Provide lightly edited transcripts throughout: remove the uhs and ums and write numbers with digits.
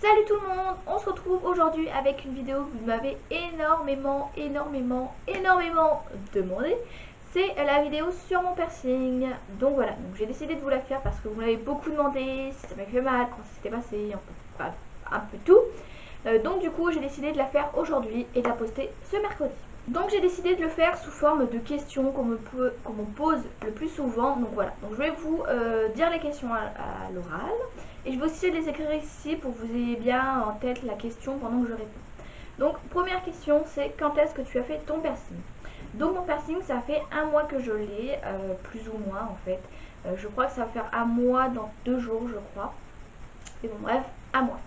Salut tout le monde, on se retrouve aujourd'hui avec une vidéo que vous m'avez énormément demandé. C'est la vidéo sur mon piercing. Donc voilà, donc j'ai décidé de vous la faire parce que vous m'avez beaucoup demandé si ça m'avait fait mal, quand c'était passé, un peu tout. Donc du coup j'ai décidé de la faire aujourd'hui et de la poster ce mercredi. Donc j'ai décidé de le faire sous forme de questions qu'on me pose le plus souvent. Donc voilà, donc je vais vous dire les questions à l'oral. Et je vais aussi les écrire ici pour que vous ayez bien en tête la question pendant que je réponds. Donc première question, c'est quand est-ce que tu as fait ton piercing? Donc mon piercing, ça fait un mois que je l'ai, plus ou moins en fait. Je crois que ça va faire un mois dans 2 jours, je crois. Et bon bref, un mois.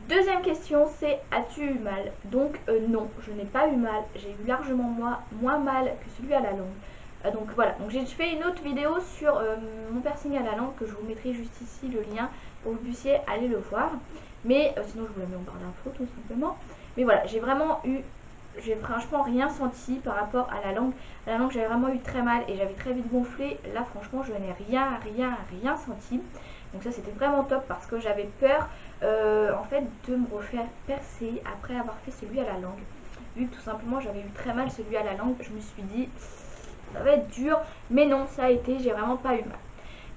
Deuxième question, c'est as-tu eu mal? Donc non, je n'ai pas eu mal. J'ai eu largement moins mal que celui à la langue. Donc voilà, donc j'ai fait une autre vidéo sur mon piercing à la langue que je vous mettrai juste ici le lien pour que vous puissiez aller le voir. Mais sinon je vous la mets en barre d'infos tout simplement. Mais voilà, j'ai franchement rien senti par rapport à la langue. À la langue j'avais vraiment eu très mal et j'avais très vite gonflé. Là franchement je n'ai rien senti. Donc ça c'était vraiment top parce que j'avais peur en fait de me refaire percer après avoir fait celui à la langue. Vu que tout simplement j'avais eu très mal celui à la langue, je me suis dit ça va être dur, mais non, ça a été, j'ai vraiment pas eu mal.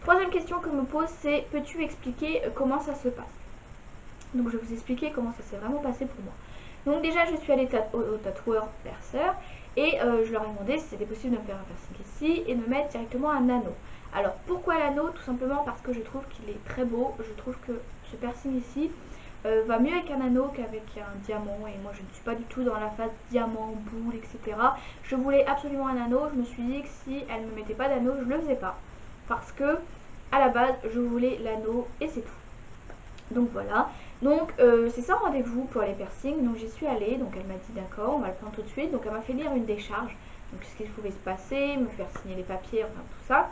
Troisième question que me pose, c'est peux-tu expliquer comment ça se passe? Donc je vais vous expliquer comment ça s'est vraiment passé pour moi. Donc déjà je suis allée au tatoueur perceur et je leur ai demandé si c'était possible de me faire un piercing ici et de me mettre directement un anneau. Alors pourquoi l'anneau? Tout simplement parce que je trouve qu'il est très beau, je trouve que ce piercing ici va mieux avec un anneau qu'avec un diamant, et moi je ne suis pas du tout dans la phase diamant, boule, etc. Je voulais absolument un anneau, je me suis dit que si elle ne me mettait pas d'anneau, je ne le faisais pas. Parce que à la base je voulais l'anneau et c'est tout. Donc voilà, donc c'est sans rendez-vous pour les piercings, donc j'y suis allée, donc elle m'a dit d'accord, on va le prendre tout de suite, donc elle m'a fait lire une décharge, donc ce qu'il pouvait se passer, me faire signer les papiers, enfin tout ça.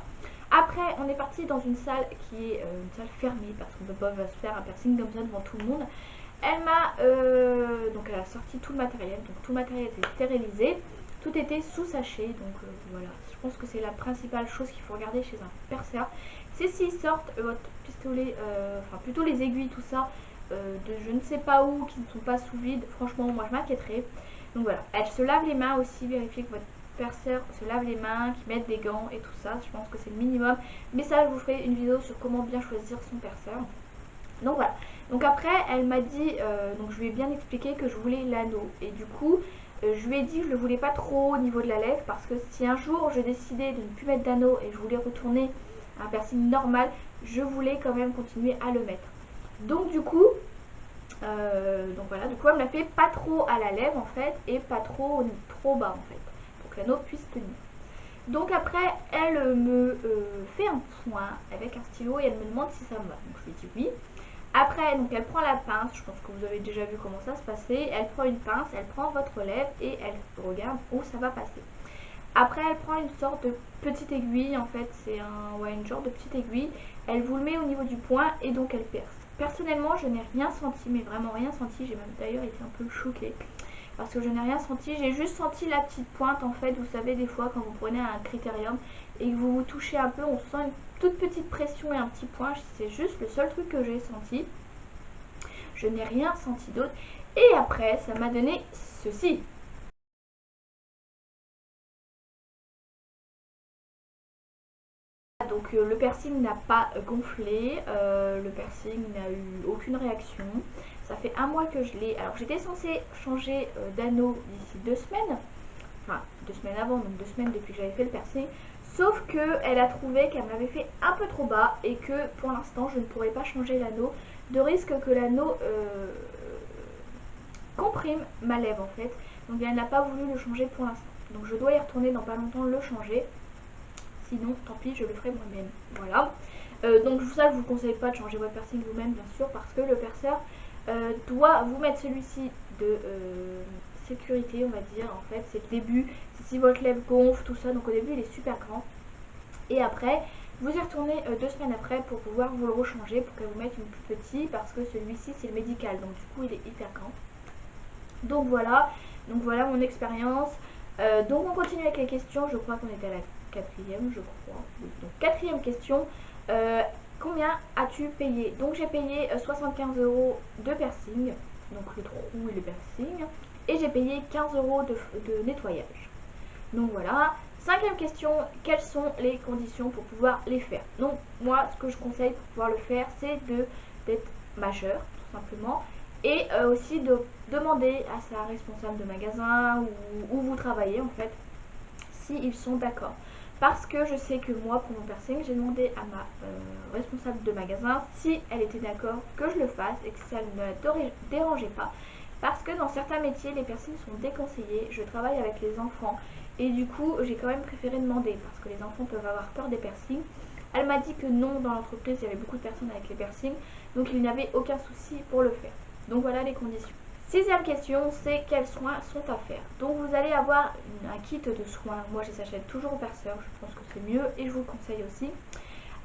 Après on est parti dans une salle qui est une salle fermée parce qu'on ne peut pas se faire un piercing comme ça devant tout le monde. Elle m'a donc elle a sorti tout le matériel, donc tout le matériel était stérilisé, tout était sous sachet, donc voilà, je pense que c'est la principale chose qu'il faut regarder chez un perceur, c'est s'ils sortent votre pistolet, enfin plutôt les aiguilles, tout ça, de je ne sais pas où, qui ne sont pas sous vide. Franchement moi je m'inquiéterais. Donc voilà, elle se lave les mains aussi, vérifier que votre perceur se lave les mains, qu'ils mettent des gants et tout ça, je pense que c'est le minimum, mais ça je vous ferai une vidéo sur comment bien choisir son perceur. Donc voilà, donc après elle m'a dit, donc je lui ai bien expliqué que je voulais l'anneau, et du coup je lui ai dit que je le voulais pas trop au niveau de la lèvre, parce que si un jour je décidais de ne plus mettre d'anneau et je voulais retourner à un piercing normal, je voulais quand même continuer à le mettre. Donc du coup donc voilà, du coup elle me l'a fait pas trop à la lèvre en fait, et pas trop bas en fait, pour que l'anneau puisse tenir. Donc après elle me fait un point avec un stylo et elle me demande si ça me va, donc je lui dis oui. Après, donc elle prend la pince, je pense que vous avez déjà vu comment ça se passait. Elle prend une pince, elle prend votre lèvre et elle regarde où ça va passer. Après, elle prend une sorte de petite aiguille, en fait, c'est une sorte de petite aiguille. Elle vous le met au niveau du poing et donc elle perce. Personnellement, je n'ai rien senti, mais vraiment rien senti. J'ai même d'ailleurs été un peu choquée parce que je n'ai rien senti. J'ai juste senti la petite pointe, en fait. Vous savez, des fois, quand vous prenez un critérium et que vous vous touchez un peu, on sent une toute petite pression et un petit point. C'est juste le seul truc que j'ai senti. Je n'ai rien senti d'autre. Et après, ça m'a donné ceci. Donc le piercing n'a pas gonflé, le piercing n'a eu aucune réaction. Ça fait un mois que je l'ai. Alors j'étais censée changer d'anneau d'ici 2 semaines. Enfin 2 semaines avant, donc 2 semaines depuis que j'avais fait le piercing. Sauf qu'elle a trouvé qu'elle m'avait fait un peu trop bas et que pour l'instant je ne pourrais pas changer l'anneau. De risque que l'anneau comprime ma lèvre en fait. Donc elle n'a pas voulu le changer pour l'instant. Donc je dois y retourner dans pas longtemps le changer. Sinon, tant pis, je le ferai moi-même. Voilà. Donc ça, je vous conseille pas de changer votre piercing vous-même, bien sûr, parce que le perceur doit vous mettre celui-ci de sécurité, on va dire. En fait, c'est le début. C'est si votre lèvre gonfle, tout ça. Donc au début, il est super grand. Et après, vous y retournez 2 semaines après pour pouvoir vous le rechanger, pour qu'elle vous mette une plus petite, parce que celui-ci, c'est le médical. Donc du coup, il est hyper grand. Donc voilà mon expérience. Donc on continue avec les questions. Je crois qu'on était à la quatrième, je crois. Donc quatrième question. combien as-tu payé? Donc j'ai payé 75 € de piercing, donc le trou et le piercing, et j'ai payé 15 € de nettoyage. Donc voilà. Cinquième question, quelles sont les conditions pour pouvoir les faire? Donc moi, ce que je conseille pour pouvoir le faire, c'est d'être majeur, tout simplement, et aussi de demander à sa responsable de magasin où vous travaillez en fait, s'ils sont d'accord. Parce que je sais que moi, pour mon piercing, j'ai demandé à ma responsable de magasin si elle était d'accord que je le fasse et que ça ne la dérangeait pas. Parce que dans certains métiers, les piercings sont déconseillés. Je travaille avec les enfants et du coup, j'ai quand même préféré demander parce que les enfants peuvent avoir peur des piercings. Elle m'a dit que non, dans l'entreprise, il y avait beaucoup de personnes avec les piercings, donc il n'y avait aucun souci pour le faire. Donc voilà les conditions. Sixième question, c'est quels soins sont à faire. Donc vous allez avoir un kit de soins. Moi je les achète toujours aux perceurs, je pense que c'est mieux et je vous le conseille aussi.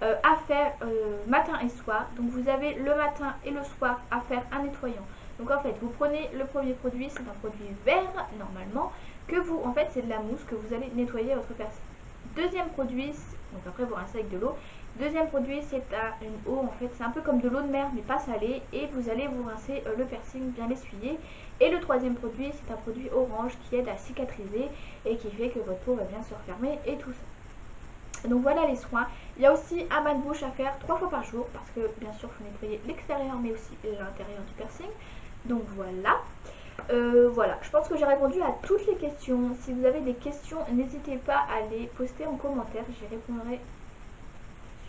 À faire matin et soir. Donc vous avez le matin et le soir à faire un nettoyant. Donc en fait vous prenez le premier produit, c'est un produit vert normalement, que vous, en fait c'est de la mousse que vous allez nettoyer votre piercing. Deuxième produit, donc après vous rincez avec de l'eau. Deuxième produit, c'est une eau, en fait c'est un peu comme de l'eau de mer mais pas salée, et vous allez vous rincer le piercing, bien l'essuyer. Et le troisième produit, c'est un produit orange qui aide à cicatriser et qui fait que votre peau va bien se refermer et tout ça. Donc voilà les soins. Il y a aussi un bain de bouche à faire 3 fois par jour parce que bien sûr il faut nettoyer l'extérieur mais aussi l'intérieur du piercing. Donc voilà. Voilà, je pense que j'ai répondu à toutes les questions. Si vous avez des questions, n'hésitez pas à les poster en commentaire, j'y répondrai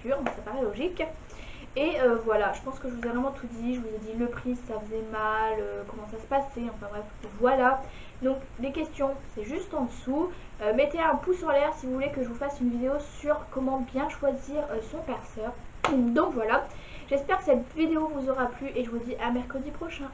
sûr, ça paraît logique. Et voilà, je pense que je vous ai vraiment tout dit. Je vous ai dit le prix, ça faisait mal, comment ça se passait, enfin bref, voilà. Donc les questions, c'est juste en dessous. Mettez un pouce en l'air si vous voulez que je vous fasse une vidéo sur comment bien choisir son perceur. Donc voilà, j'espère que cette vidéo vous aura plu et je vous dis à mercredi prochain.